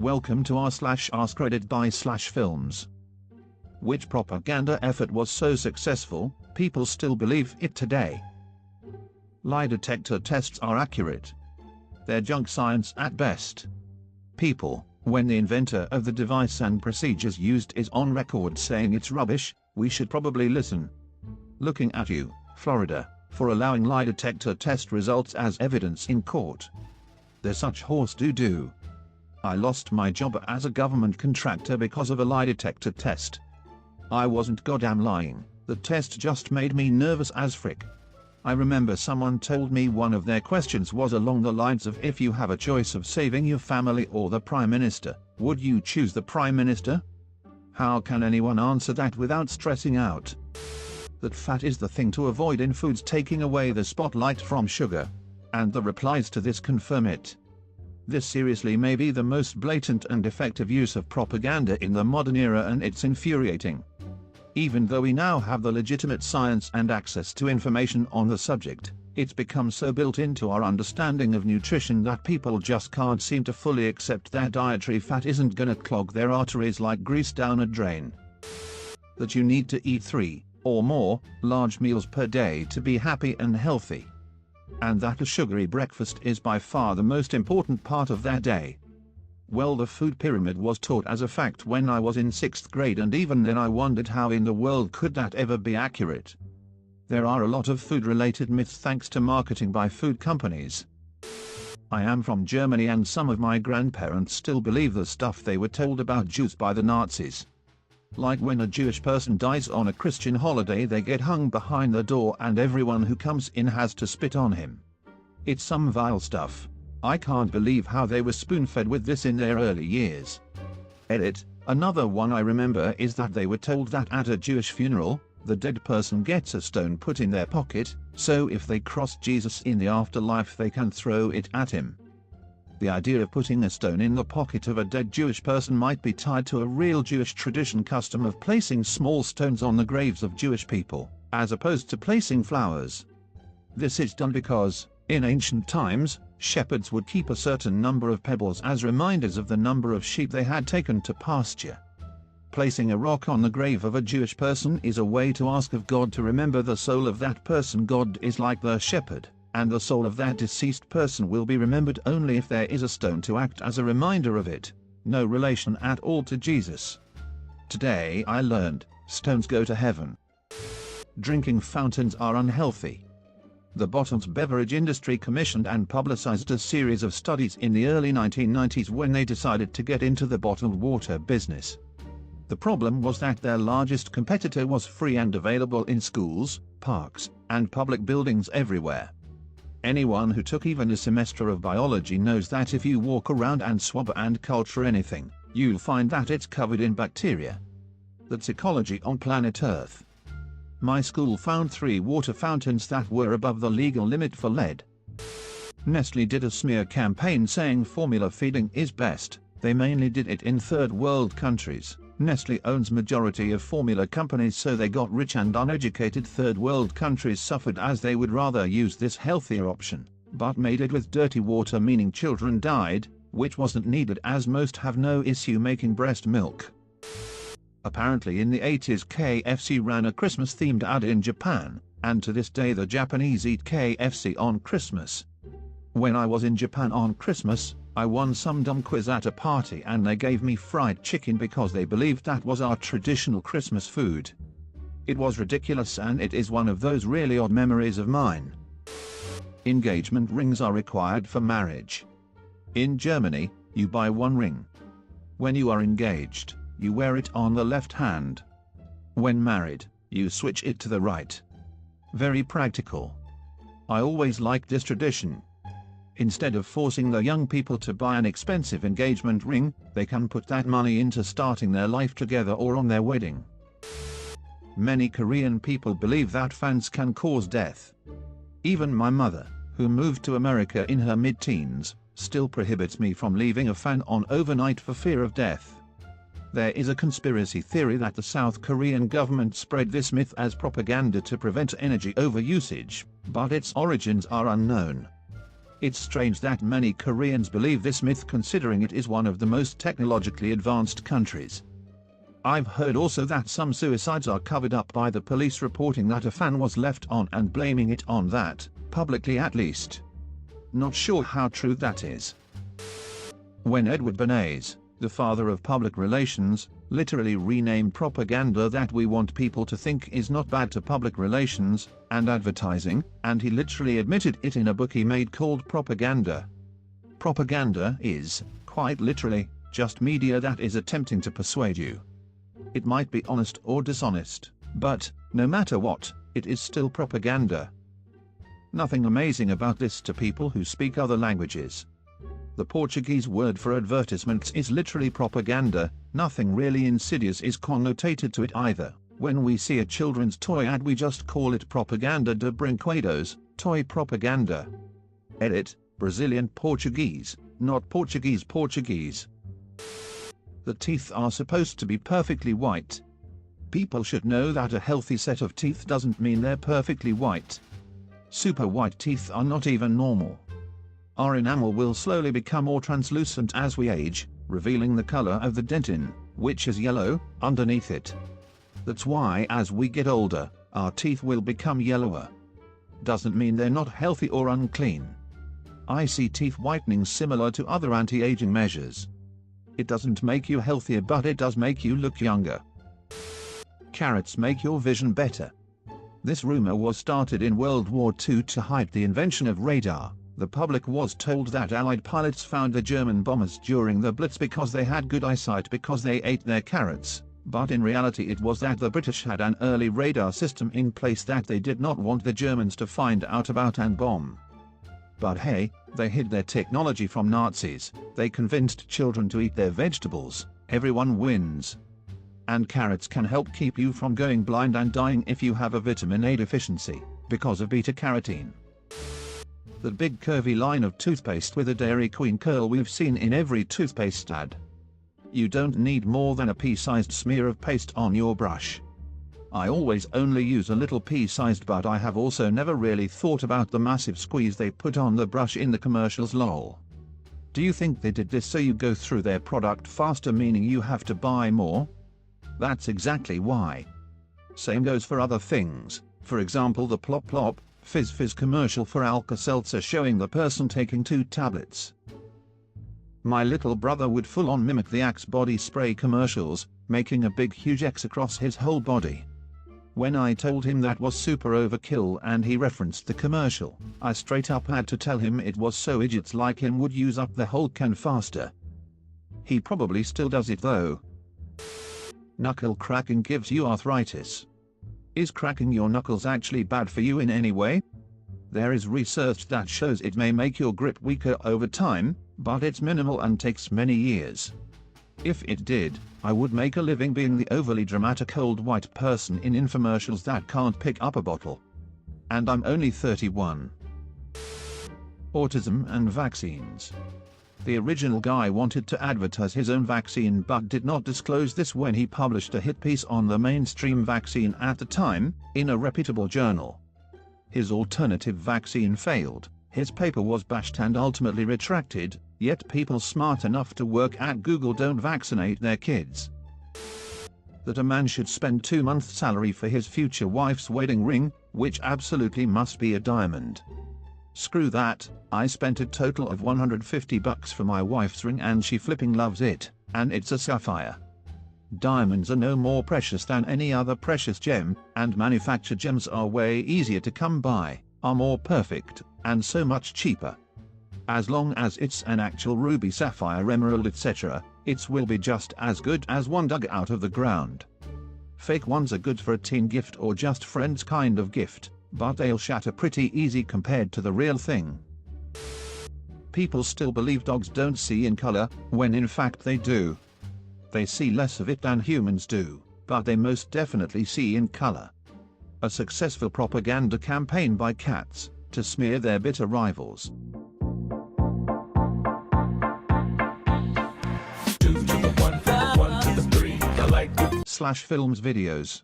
Welcome to /AskReddit by SlashFilms. Which propaganda effort was so successful, people still believe it today? Lie detector tests are accurate. They're junk science at best. People, when the inventor of the device and procedures used is on record saying it's rubbish, we should probably listen. Looking at you, Florida, for allowing lie detector test results as evidence in court. They're such horse doo-doo. I lost my job as a government contractor because of a lie detector test. I wasn't goddamn lying, the test just made me nervous as frick. I remember someone told me one of their questions was along the lines of, if you have a choice of saving your family or the Prime Minister, would you choose the Prime Minister? How can anyone answer that without stressing out? That fat is the thing to avoid in foods, taking away the spotlight from sugar. And the replies to this confirm it. This seriously may be the most blatant and effective use of propaganda in the modern era, and it's infuriating. Even though we now have the legitimate science and access to information on the subject, it's become so built into our understanding of nutrition that people just can't seem to fully accept that dietary fat isn't gonna clog their arteries like grease down a drain. That you need to eat 3 or more large meals per day to be happy and healthy. And that a sugary breakfast is by far the most important part of their day. Well, the food pyramid was taught as a fact when I was in 6th grade, and even then I wondered how in the world could that ever be accurate. There are a lot of food-related myths thanks to marketing by food companies. I am from Germany, and some of my grandparents still believe the stuff they were told about Jews by the Nazis. Like when a Jewish person dies on a Christian holiday, they get hung behind the door and everyone who comes in has to spit on him. It's some vile stuff. I can't believe how they were spoon-fed with this in their early years. Edit. Another one I remember is that they were told that at a Jewish funeral, the dead person gets a stone put in their pocket, so if they cross Jesus in the afterlife they can throw it at him. The idea of putting a stone in the pocket of a dead Jewish person might be tied to a real Jewish tradition custom of placing small stones on the graves of Jewish people, as opposed to placing flowers. This is done because, in ancient times, shepherds would keep a certain number of pebbles as reminders of the number of sheep they had taken to pasture. Placing a rock on the grave of a Jewish person is a way to ask of God to remember the soul of that person. God is like the shepherd, and the soul of that deceased person will be remembered only if there is a stone to act as a reminder of it. No relation at all to Jesus. Today I learned, stones go to heaven. Drinking fountains are unhealthy. The bottled beverage industry commissioned and publicized a series of studies in the early 1990s when they decided to get into the bottled water business. The problem was that their largest competitor was free and available in schools, parks, and public buildings everywhere. Anyone who took even a semester of biology knows that if you walk around and swab and culture anything, you'll find that it's covered in bacteria. That's ecology on planet Earth. My school found 3 water fountains that were above the legal limit for lead. Nestle did a smear campaign saying formula feeding is best. They mainly did it in third world countries. Nestle owns majority of formula companies, so they got rich, and uneducated third world countries suffered as they would rather use this healthier option, but made it with dirty water, meaning children died, which wasn't needed as most have no issue making breast milk. Apparently in the 80s KFC ran a Christmas-themed ad in Japan, and to this day the Japanese eat KFC on Christmas. When I was in Japan on Christmas, I won some dumb quiz at a party and they gave me fried chicken because they believed that was our traditional Christmas food. It was ridiculous, and it is one of those really odd memories of mine. Engagement rings are required for marriage. In Germany, you buy 1 ring. When you are engaged, you wear it on the left hand. When married, you switch it to the right. Very practical. I always liked this tradition. Instead of forcing the young people to buy an expensive engagement ring, they can put that money into starting their life together or on their wedding. Many Korean people believe that fans can cause death. Even my mother, who moved to America in her mid-teens, still prohibits me from leaving a fan on overnight for fear of death. There is a conspiracy theory that the South Korean government spread this myth as propaganda to prevent energy overusage, but its origins are unknown. It's strange that many Koreans believe this myth considering it is one of the most technologically advanced countries. I've heard also that some suicides are covered up by the police reporting that a fan was left on and blaming it on that, publicly at least. Not sure how true that is. When Edward Bernays, the father of public relations, literally renamed propaganda that we want people to think is not bad to public relations and advertising, and he literally admitted it in a book he made called Propaganda. Propaganda is, quite literally, just media that is attempting to persuade you. It might be honest or dishonest, but, no matter what, it is still propaganda. Nothing amazing about this to people who speak other languages. The Portuguese word for advertisements is literally propaganda. Nothing really insidious is connotated to it either. When we see a children's toy ad we just call it propaganda de brinquedos, toy propaganda. Edit, Brazilian Portuguese, not Portuguese Portuguese. The teeth are supposed to be perfectly white. People should know that a healthy set of teeth doesn't mean they're perfectly white. Super white teeth are not even normal. Our enamel will slowly become more translucent as we age, revealing the color of the dentin, which is yellow, underneath it. That's why as we get older, our teeth will become yellower. Doesn't mean they're not healthy or unclean. I see teeth whitening similar to other anti-aging measures. It doesn't make you healthier, but it does make you look younger. Carrots make your vision better. This rumor was started in World War II to hide the invention of radar. The public was told that Allied pilots found the German bombers during the Blitz because they had good eyesight because they ate their carrots, but in reality it was that the British had an early radar system in place that they did not want the Germans to find out about and bomb. But hey, they hid their technology from Nazis, they convinced children to eat their vegetables, everyone wins. And carrots can help keep you from going blind and dying if you have a vitamin A deficiency, because of beta-carotene. The big curvy line of toothpaste with a Dairy Queen curl we've seen in every toothpaste ad. You don't need more than a pea-sized smear of paste on your brush. I always only use a little pea-sized, but I have also never really thought about the massive squeeze they put on the brush in the commercials, lol. Do you think they did this so you go through their product faster, meaning you have to buy more? That's exactly why. Same goes for other things, for example the Plop Plop, Fizz Fizz commercial for Alka-Seltzer showing the person taking 2 tablets. My little brother would full-on mimic the Axe body spray commercials, making a big huge X across his whole body. When I told him that was super overkill and he referenced the commercial, I straight up had to tell him it was so idiots like him would use up the whole can faster. He probably still does it though. Knuckle cracking gives you arthritis. Is cracking your knuckles actually bad for you in any way? There is research that shows it may make your grip weaker over time, but it's minimal and takes many years. If it did, I would make a living being the overly dramatic old white person in infomercials that can't pick up a bottle. And I'm only 31. Autism and vaccines. The original guy wanted to advertise his own vaccine but did not disclose this when he published a hit piece on the mainstream vaccine at the time, in a reputable journal. His alternative vaccine failed, his paper was bashed and ultimately retracted, yet people smart enough to work at Google don't vaccinate their kids. That a man should spend 2 months' salary for his future wife's wedding ring, which absolutely must be a diamond. Screw that, I spent a total of $150 for my wife's ring and she flipping loves it, and it's a sapphire. Diamonds are no more precious than any other precious gem, and manufactured gems are way easier to come by, are more perfect, and so much cheaper. As long as it's an actual ruby, sapphire, emerald, etc., it will be just as good as one dug out of the ground. Fake ones are good for a teen gift or just friends kind of gift, but they'll shatter pretty easy compared to the real thing. People still believe dogs don't see in color, when in fact they do. They see less of it than humans do, but they most definitely see in color. A successful propaganda campaign by cats, to smear their bitter rivals. 2 to the 1 to the 3, I like it. SlashFilms videos.